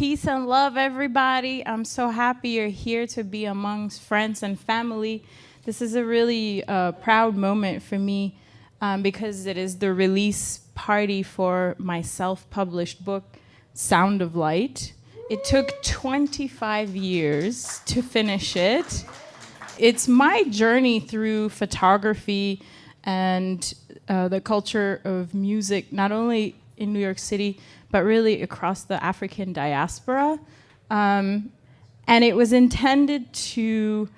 Peace and love, everybody. I'm so happy you're here to be amongst friends and family. This is a really proud moment for me because it is the release party for my self-published book, Sound of Light. It took 25 years to finish it. It's my journey through photography and the culture of music, not only in New York City, but really across the African diaspora. And it was intended to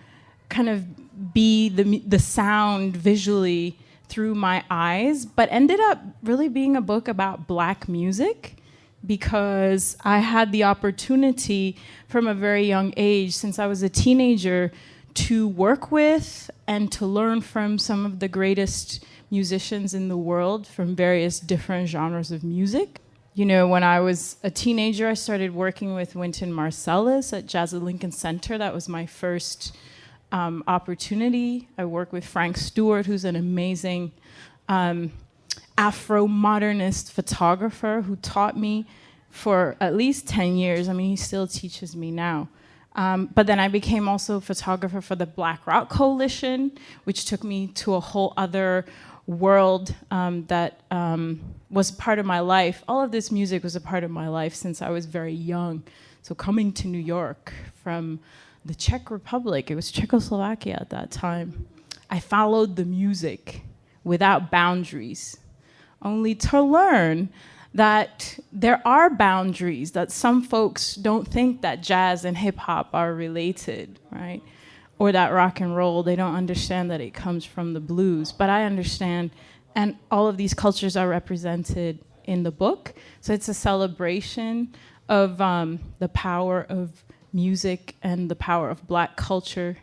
kind of be the sound visually through my eyes, but ended up really being a book about Black music, because I had the opportunity from a very young age, since I was a teenager, to work with and to learn from some of the greatest musicians in the world from various different genres of music. You know, when I was a teenager, I started working with Wynton Marsalis at Jazz at Lincoln Center. That was my first opportunity. I worked with Frank Stewart, who's an amazing Afro-modernist photographer who taught me for at least 10 years. I mean, he still teaches me now. But then I became also a photographer for the Black Rock Coalition, which took me to a whole other world that was part of my life. All of this music was a part of my life since I was very young. So coming to New York from the Czech Republic, it was Czechoslovakia at that time, I followed the music without boundaries, only to learn that there are boundaries, that some folks don't think that jazz and hip hop are related, right? Or that rock and roll, they don't understand that it comes from the blues, but I understand, and all of these cultures are represented in the book. So it's a celebration of the power of music and the power of Black culture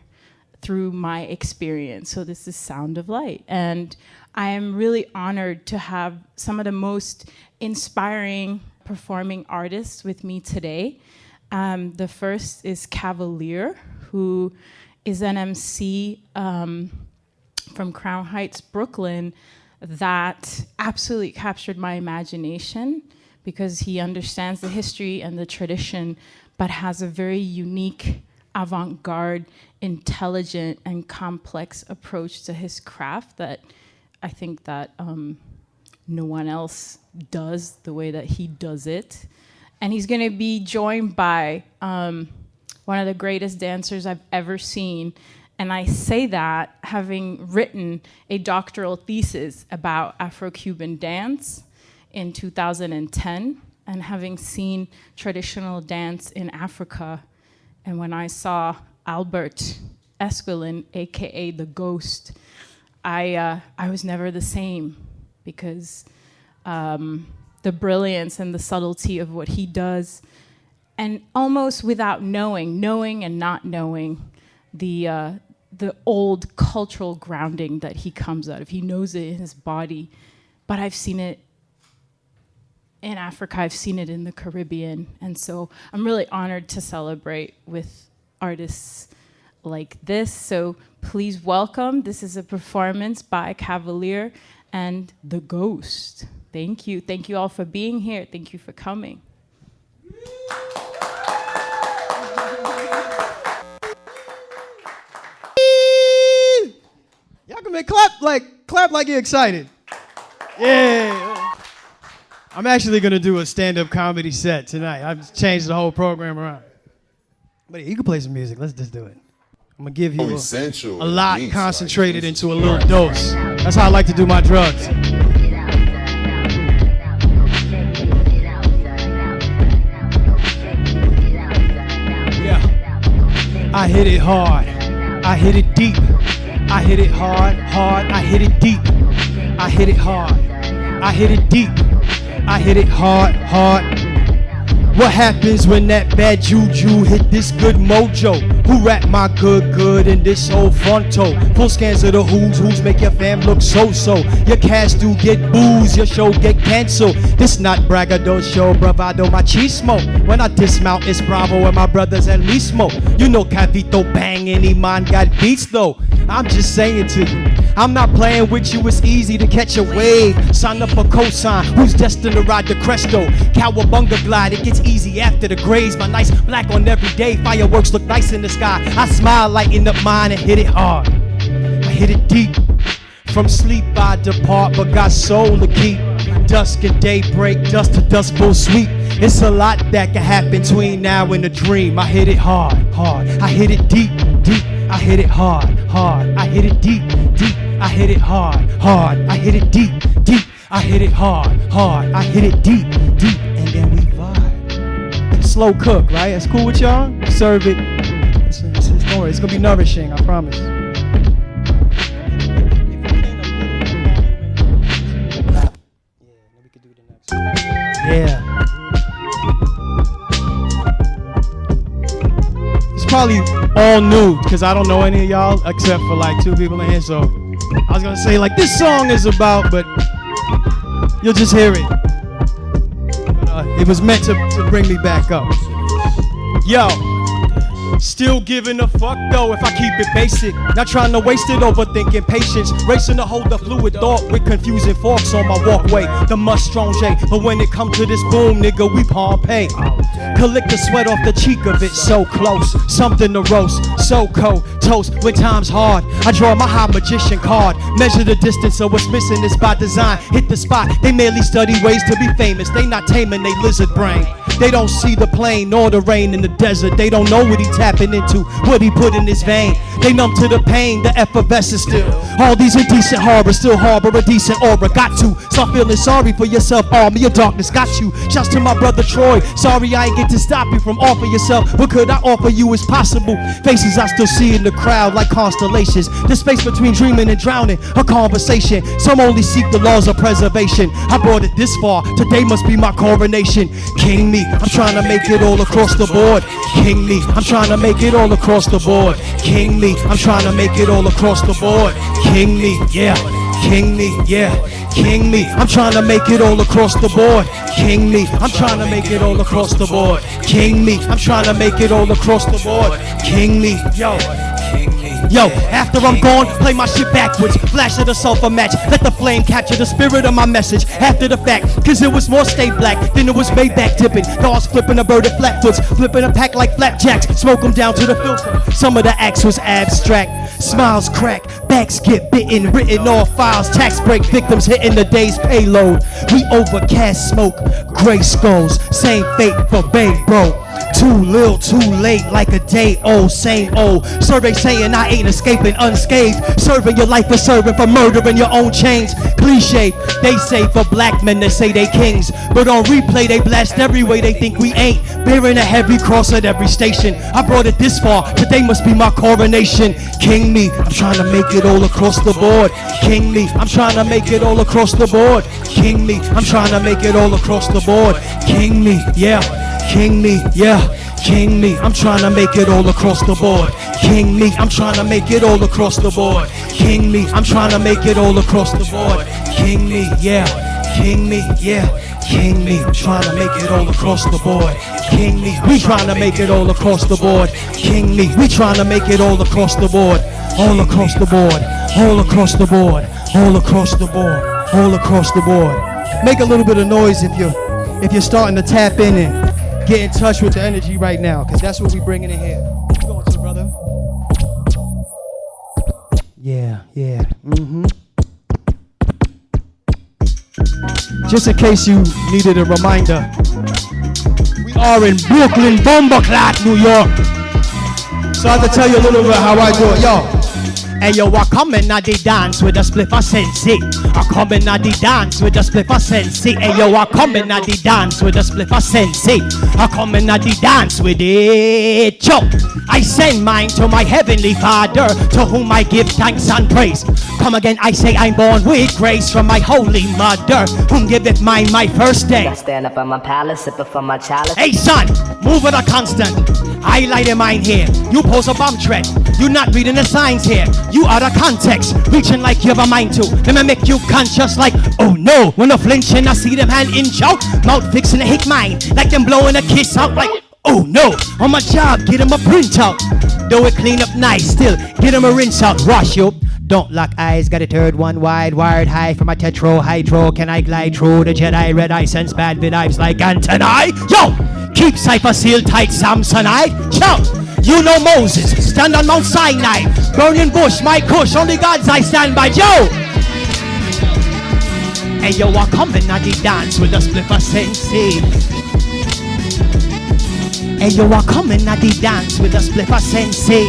through my experience. So this is Sound of Light. And I am really honored to have some of the most inspiring performing artists with me today. The first is Cavalier, who is an emcee from Crown Heights, Brooklyn, that absolutely captured my imagination because he understands the history and the tradition, but has a very unique, avant-garde, intelligent, and complex approach to his craft that I think that no one else does the way that he does it. And he's gonna be joined by one of the greatest dancers I've ever seen. And I say that having written a doctoral thesis about Afro-Cuban dance in 2010, and having seen traditional dance in Africa. And when I saw Albert Esquilin, AKA the Ghost, I was never the same, because the brilliance and the subtlety of what he does, and almost without knowing and not knowing the old cultural grounding that he comes out of. He knows it in his body, but I've seen it in Africa, I've seen it in the Caribbean, and so I'm really honored to celebrate with artists like this. So please welcome, this is a performance by Cavalier and the Ghost. Thank you. Thank you all for being here. Thank you for coming. Y'all can make clap like you're excited. Yeah. I'm actually gonna do a stand-up comedy set tonight. I've just changed the whole program around. But you can play some music. Let's just do it. I'm gonna give you a lot concentrated into a little dose. That's how I like to do my drugs. Yeah. I hit it hard. I hit it deep. I hit it hard. I hit it deep. I hit it hard. I hit it deep. I hit it hard. What happens when that bad juju hit this good mojo? Who rap my good in this old fronto? Full scans of the who's make your fam look so-so. Your cast do get booze, your show get canceled. This not braggadocio, bravado machismo. When I dismount, it's Bravo and my brothers El Mismo. You know Cavito bang, any man got beats though. I'm just saying to you, I'm not playing with you, it's easy to catch a wave. Sign up for cosign, who's destined to ride the Cresto? Cowabunga glide, it gets easy after the graze. My nice black on every day, fireworks look nice in the sky. I smile, lighten up mine and hit it hard. I hit it deep. From sleep I depart, but got soul to keep. Dusk and daybreak, dust to dust, full sweep. It's a lot that can happen between now and the dream. I hit it hard, hard. I hit it deep, deep. I hit it hard, hard. I hit it deep, deep. I hit it hard, hard. I hit it deep, deep. I hit it hard, hard. I hit it deep, deep. And then we vibe. Slow cook, right? That's cool with y'all? Serve it. It's gonna be nourishing, I promise. Yeah. It's probably all new because I don't know any of y'all except for like 2 people in here. So I was gonna say like this song is about, but you'll just hear it. But, it was meant to bring me back up. Yo. Still giving a fuck though if I keep it basic. Not trying to waste it overthinking patience. Racing to hold the fluid thought with confusing forks on my walkway. The must strong J. But when it comes to this boom, nigga, we Pompeii. Collect the sweat off the cheek of it, so close. Something to roast, so cold. Toast when time's hard. I draw my high magician card. Measure the distance, so what's missing is by design. Hit the spot, they merely study ways to be famous. They not taming they lizard brain. They don't see the plain nor the rain in the desert. They don't know what he tapping into, what he put in his vein. They numb to the pain, the effervescence still. All these indecent horrors still harbor a decent aura. Got to start feeling sorry for yourself. Army of darkness got you. Shouts to my brother Troy. Sorry I ain't get to stop you from offering yourself. What could I offer you is possible. Faces I still see in the crowd like constellations. The space between dreaming and drowning, a conversation. Some only seek the laws of preservation. I brought it this far, today must be my coronation. King me, I'm trying to make it all across the board. King me, I'm trying to make it all across the board. King me, I'm trying to make it all across the board. King me, yeah. King me, yeah. King me, I'm trying to make it all across the board. King me, I'm trying to make it all across the board. King me, I'm trying to make it all across the board. King me, yo. Yo, after I'm gone, play my shit backwards. Flash of the sulfur match. Let the flame capture the spirit of my message after the fact. Cause it was more stay black than it was Maybach tipping. Dogs flipping a bird at flatfoots. Flipping a pack like flapjacks. Smoke them down to the filter. Some of the acts was abstract. Smiles crack. Backs get bitten. Written off files. Tax break victims hitting the day's payload. We overcast smoke. Gray skulls. Same fate for Bay Bro. Too little, too late, like a day old, same old. Survey saying I ain't escaping unscathed. Serving your life for serving for murdering your own chains. Cliche, they say for black men that say they kings. But on replay they blast every way they think we ain't. Bearing a heavy cross at every station. I brought it this far, today must be my coronation. King me, I'm trying to make it all across the board. King me, I'm trying to make it all across the board. King me, I'm trying to make it all across the board. King me, yeah. King me, yeah. King me, I'm trying to make it all across the board. King me, I'm trying to make it all across the board. King me, I'm trying to make it all across the board. King me, yeah. King me, yeah. King me, I'm trying to make it all across the board. King me, we trying to make it all across the board. King me, we trying to make it all across the board. All across the board. All across the board. All across the board. All across the board. Make a little bit of noise if you're starting to tap in and get in touch with the energy right now, because that's what we bringing in here. What you going to, brother? Yeah. Just in case you needed a reminder, we are in Brooklyn, Bombaclat, New York. So I have to tell you a little bit how I do it. Yo. Hey yo, I come in at the dance with a spliff of sensei. I come in at the dance with a spliff of sensei. Hey yo, I come in at the dance with a spliff of sensei. I come in at the dance with it. Yo, I send mine to my heavenly Father, to whom I give thanks and praise. Come again, I say I'm born with grace from my holy mother, whom giveth mine my first day. I stand up on my palace, sipping from my chalice. Hey son, move with a constant. I light a mine here. You pose a bomb threat. You not reading the signs here. You out of context, reaching like you have a mind to. Let me make you conscious like, oh no. When I flinching, I see them hand inch out. Mouth fixing a hick mine, like them blowing a kiss out like, oh no. On my job, get him a print out. Do it clean up nice, still get him a rinse out. Wash you, Don't lock eyes, got a third one wide, wired high from my tetrahydro. Can I glide through the Jedi? Red eye sense bad vibes like Antoni. Yo, keep cipher sealed tight, Samsonite. Yo, you know Moses, stand on Mount Sinai. Burning bush, my kush, only gods I stand by. Yo. Hey yo, I come and I dance with a spliffer sensei. Hey yo, I come and I dance with a spliffer sensei.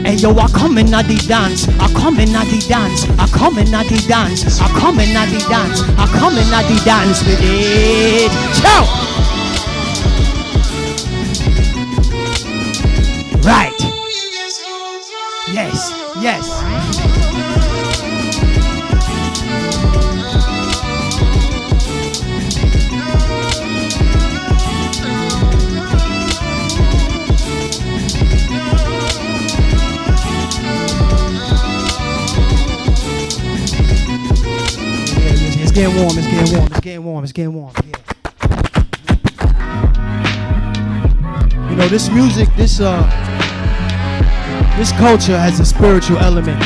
Hey yo, I come and I dance, I come and I dance, I come and I dance, I come and I dance, I come and I dance with it. Ciao. Right. Yes, yes. It's getting warm, it's getting warm, it's getting warm, it's getting warm, yeah. You know, this music, this culture has a spiritual element.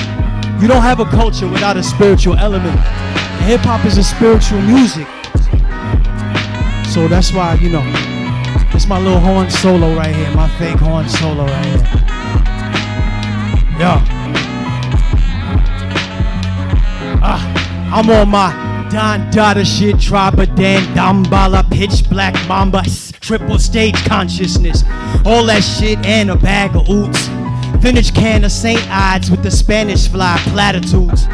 You don't have a culture without a spiritual element. And hip-hop is a spiritual music. So that's why, you know, it's my little horn solo right here, my fake horn solo right here. Yeah. I'm on my Don Dada shit, Trabadan, Dambala, pitch black mamba, triple stage consciousness, all that shit and a bag of oots. Vintage can of St. Ides with the Spanish fly platitudes.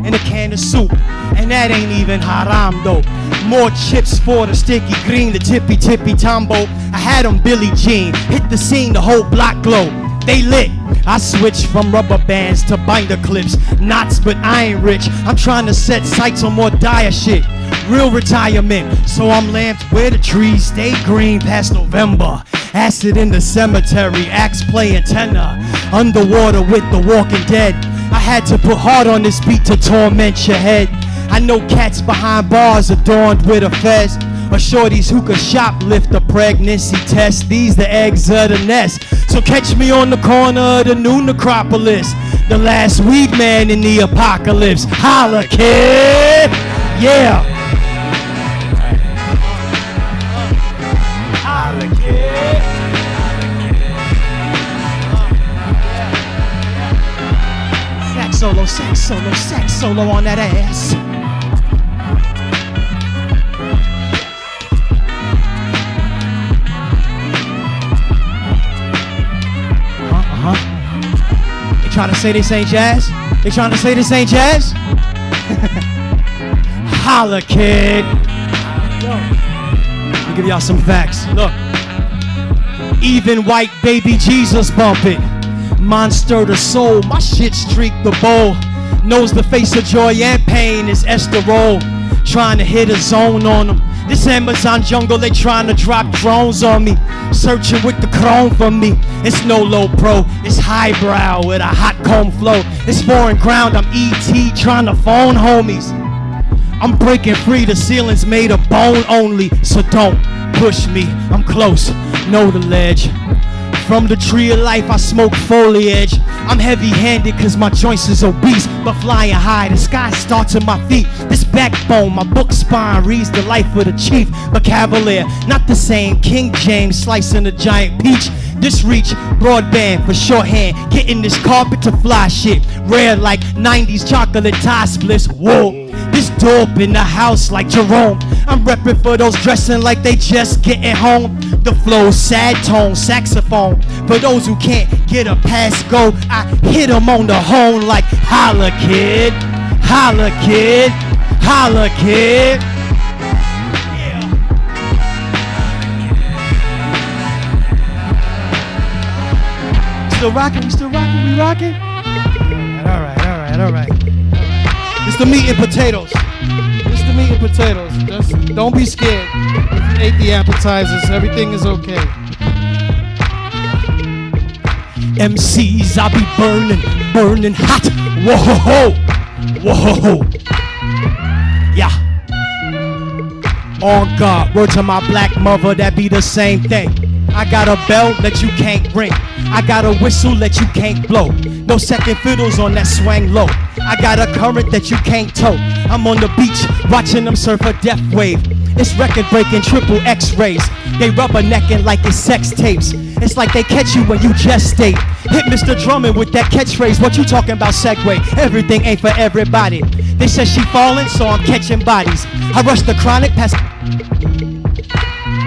And a can of soup, and that ain't even haram though. More chips for the sticky green, the tippy tombo. I had 'em Billie Jean, hit the scene, the whole block glow. They lit. I switched from rubber bands to binder clips. Knots, but I ain't rich. I'm trying to set sights on more dire shit. Real retirement, so I'm lamped where the trees stay green past November. Acid in the cemetery, axe playing tenor. Underwater with the Walking Dead. I had to put hard on this beat to torment your head. I know cats behind bars adorned with a fez. Or shorties who could shoplift a pregnancy test. These the eggs of the nest. So catch me on the corner of the new necropolis. The last weed man in the apocalypse. Holla, kid! Yeah! Holla, kid! Sax solo on that ass. They trying to say this ain't jazz? They trying to say this ain't jazz? Holla, kid. Let me give y'all some facts. Look. Even white baby Jesus bump it. Monster the soul, my shit streak the bowl. Knows the face of joy and pain is esterol. Trying to hit a zone on them. This Amazon jungle, they trying to drop drones on me. Searching with the chrome for me. It's no low pro, it's highbrow with a hot comb flow. It's foreign ground, I'm ET trying to phone homies. I'm breaking free, the ceiling's made of bone only. So don't push me, I'm close, know the ledge. From the tree of life, I smoke foliage. I'm heavy-handed cause my joints is obese, but flying high, the sky starts at my feet. This backbone, my book spine reads the life of the chief. But Cavalier, not the same King James slicing a giant peach. This reach, broadband for shorthand, getting this carpet to fly shit. Rare like 90s chocolate tie splits, whoa. This dope in the house like Jerome. I'm repping for those dressing like they just getting home. The flow, sad tone, saxophone. For those who can't get a pass go, I hit them on the horn like holla kid, holla kid, holla kid. Yeah. Still rocking, we still rocking, we rocking? All right. It's the meat and potatoes. It's the meat and potatoes. Just don't be scared. If you ate the appetizers, everything is okay. MCs, I be burning hot. Whoa. Yeah. On guard, word to my black mother, that be the same thing. I got a bell that you can't ring. I got a whistle that you can't blow. No second fiddles on that swang low. I got a current that you can't tow. I'm on the beach watching them surf a death wave. It's record breaking triple X-rays. They rubbernecking like it's sex tapes. It's like they catch you when you gestate. Hit Mr. Drummond with that catchphrase. What you talking about, segue? Everything ain't for everybody. They said she falling, so I'm catching bodies. I rush the chronic past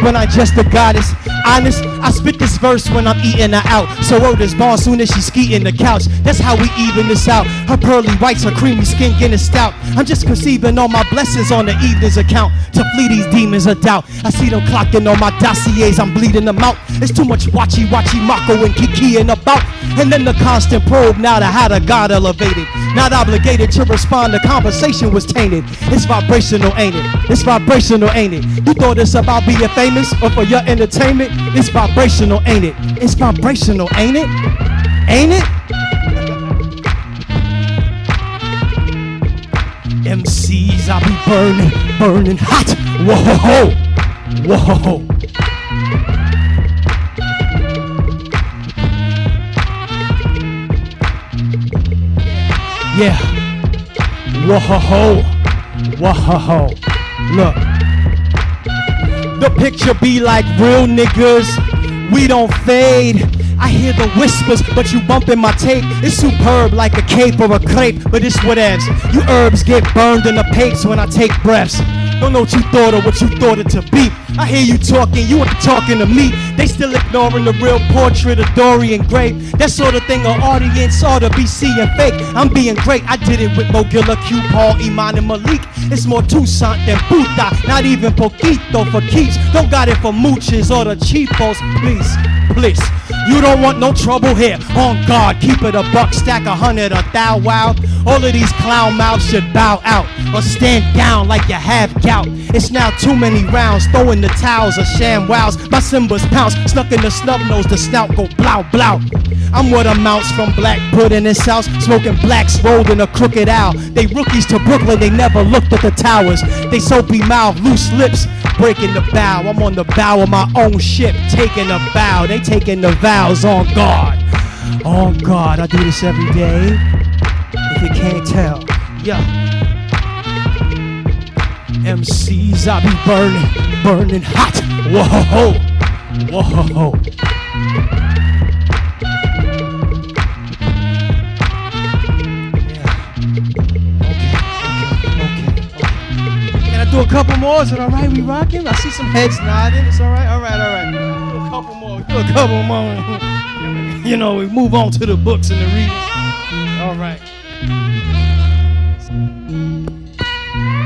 when I just a goddess. Honest, I spit this verse when I'm eating her out. So word is born soon as she skeeting the couch. That's how we even this out. Her pearly whites, her creamy skin getting stout. I'm just conceiving all my blessings on the evening's account to flee these demons of doubt. I see them clocking on my dossiers, I'm bleeding them out. It's too much watchy Mako and kikiing about. And then the constant probe now to how the God elevated. Not obligated to respond, the conversation was tainted. It's vibrational, ain't it? It's vibrational, ain't it? You thought it's about being famous or for your entertainment? It's vibrational, ain't it? It's vibrational, ain't it? Ain't it? MCs, I be burning, burning hot. Whoa, whoa. Yeah. Whoa, whoa. Look. The picture be like real niggas. We don't fade. I hear the whispers, but you bumping my tape. It's superb like a cape or a crepe, but it's whatevs. You herbs get burned in the papes when I take breaths. Don't know what you thought or what you thought it to be. I hear you talking, you ain't talking to me. They still ignoring the real portrait of Dorian Gray. That sort of thing an audience ought to be seeing fake. I'm being great, I did it with Mogilla, Q, Paul, Iman, and Malik. It's more Toussaint than Puta, not even Poquito for keeps. Don't got it for mooches or the cheapos, please. You don't want no trouble here. On guard, keep it a buck, stack 100, a thou wow. All of these clown mouths should bow out or stand down like you have gout. It's now too many rounds, throwing the towels of sham wows. My Simba's pounce, snuck in the snub nose, the snout go blow blow. I'm what amounts from black pudding and south, smoking blacks rolled in a crooked owl. They rookies to Brooklyn, they never looked at the towers. They soapy mouth, loose lips, breaking the bow. I'm on the bow of my own ship, taking a bow. They taking the vows on guard. On guard, I do this every day. If you can't tell, yeah. MCs, I be burning hot. Whoa. Okay. Can I do a couple more? Is it all right? We rocking? I see some heads nodding. It's all right. All right. Do a couple more. You know, we move on to the books and the reading. All right.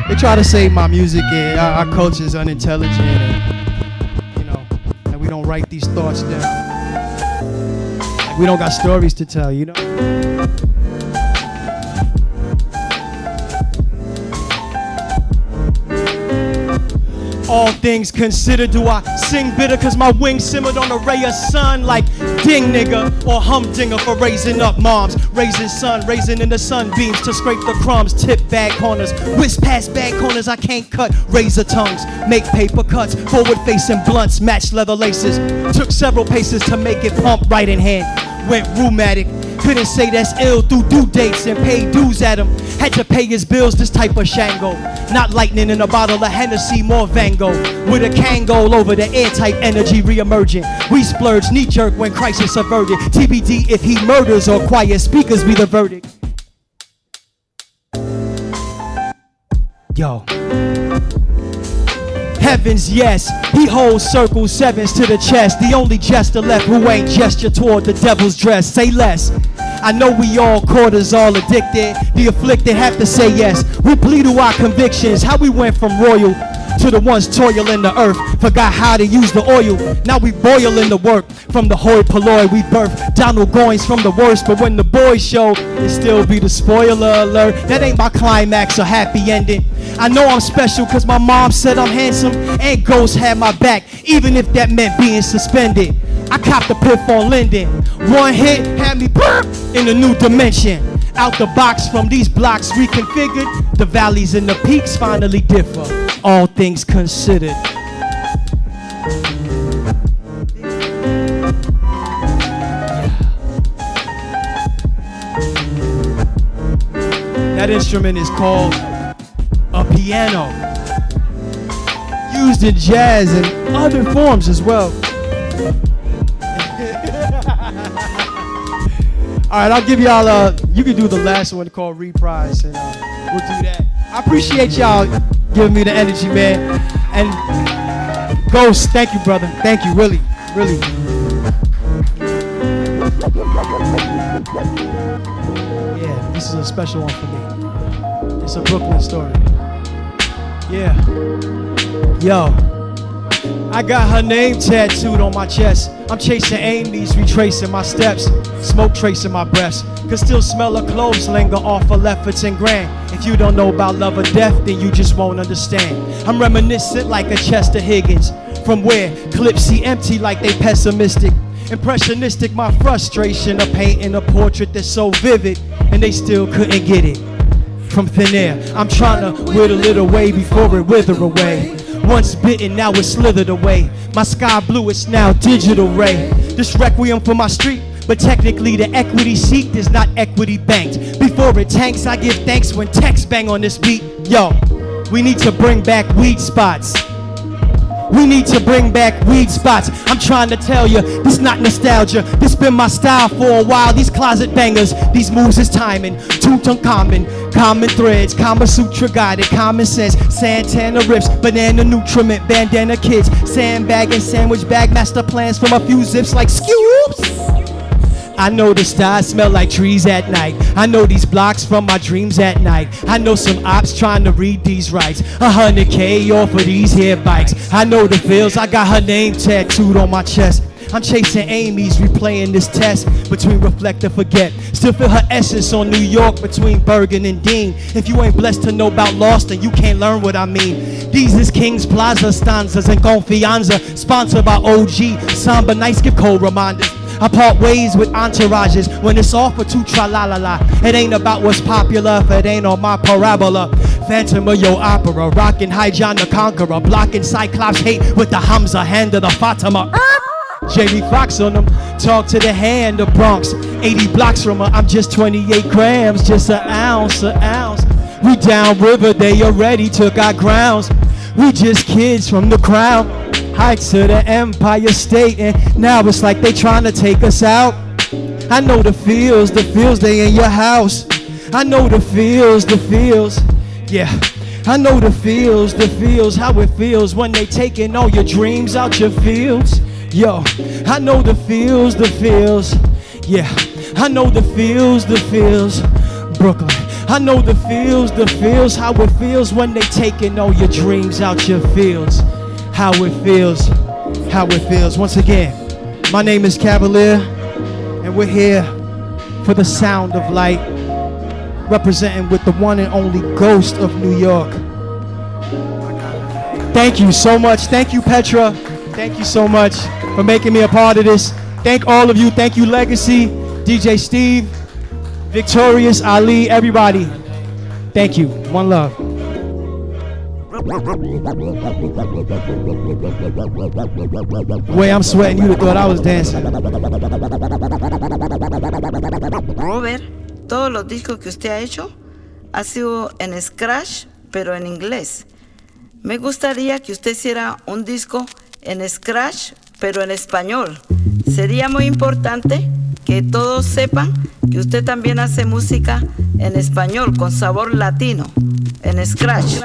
They try to say my music and our culture is unintelligent, and, you know, and we don't write these thoughts down. Like we don't got stories to tell, you know. All things considered, do I sing bitter cause my wings simmered on a ray of sun like ding nigga or humdinger for raising up moms, raising sun, raising in the sunbeams to scrape the crumbs, tip bag corners, whisk past bag corners I can't cut, razor tongues, make paper cuts, forward facing blunts, match leather laces, took several paces to make it pump right in hand, went rheumatic. Couldn't say that's ill through due dates and pay dues at him. Had to pay his bills, this type of Shango. Not lightning in a bottle of Hennessy, more Vango. With a Kangol over the airtight energy re-emerging. We splurge, knee jerk when crisis averted. TBD if he murders or quiet speakers be the verdict. Yo. Heavens, yes, he holds circle sevens to the chest. The only jester left who ain't gesture toward the devil's dress. Say less. I know we all cortisol addicted. The afflicted have to say yes. We plead to our convictions. How we went from royal to the ones toiling the earth. Forgot how to use the oil. Now we boiling the work. From the hoi polloi we birth Donald Goines from the worst. But when the boys show, it still be the spoiler alert. That ain't my climax or happy ending. I know I'm special cause my mom said I'm handsome and ghosts had my back, even if that meant being suspended. I copped the piff on Linden. One hit had me in a new dimension. Out the box from these blocks reconfigured. The valleys and the peaks finally differ. All things considered. That instrument is called a piano, used in jazz and other forms as well. All right, I'll give y'all you can do the last one called Reprise, and we'll do that. I appreciate y'all giving me the energy, man. And Ghost, thank you, brother. Thank you, really, really. Yeah, this is a special one for me. It's a Brooklyn story. Yeah. Yo, I got her name tattooed on my chest. I'm chasing Amy's, retracing my steps. Smoke tracing my breaths. Could still smell her clothes linger off her left foot and grand. If you don't know about love or death, then you just won't understand. I'm reminiscent like a Chester Higgins. From where clips see empty like they pessimistic. Impressionistic, my frustration of painting a portrait that's so vivid, and they still couldn't get it. From thin air, I'm trying to whittle it away before it wither away. Once bitten, now it's slithered away. My sky blue, it's now digital ray. This requiem for my street, but technically the equity seeked is not equity banked. Before it tanks, I give thanks when texts bang on this beat. Yo, we need to bring back weed spots. We need to bring back weed spots. I'm trying to tell you, this not nostalgia. This been my style for a while. These closet bangers, these moves is timing. Tutankhamun, common threads, Kama Sutra guided, common sense. Santana rips, banana nutriment, bandana kids. Sandbag and sandwich bag, master plans from a few zips like scoops. I know the stars smell like trees at night. I know these blocks from my dreams at night. I know some ops trying to read these rights. 100K off of these here bikes. I know the feels, I got her name tattooed on my chest. I'm chasing Amy's, replaying this test between reflect and forget. Still feel her essence on New York between Bergen and Dean. If you ain't blessed to know about Lost, then you can't learn what I mean. These is King's Plaza stanzas and Confianza, sponsored by OG. Samba nights give cold reminders. I part ways with entourages when it's all for two tra-la-la-la. It ain't about what's popular if it ain't on my parabola. Phantom of your opera, rockin' High John the Conqueror, blocking Cyclops hate with the Hamza hand of the Fatima. Jamie Foxx on them, talk to the hand of Bronx. 80 blocks from her, I'm just 28 grams, just an ounce, an ounce. We downriver, they already took our grounds. We just kids from the crown. Hikes to the Empire State, and now it's like they trying to take us out. I know the feels, they in your house. I know the feels, yeah. I know the feels, how it feels when they taking all your dreams out your fields. Yo, I know the feels, yeah. I know the feels, Brooklyn. I know the feels, how it feels when they taking all your dreams out your fields. How it feels. Once again, my name is Cavalier, and we're here for the sound of light, representing with the one and only Ghost of New York. Thank you so much. Thank you, Petra. Thank you so much for making me a part of this. Thank all of you. Thank you, Legacy, DJ Steve, Victorious, Ali, everybody. Thank you. One love. Way I'm sweating, you'd have thought I was dancing. Robert, todos los discos que usted ha hecho ha sido en scratch, pero en inglés. Me gustaría que usted hiciera un disco en scratch, pero en español. Sería muy importante que todos sepan que usted también hace música en español con sabor latino, en scratch.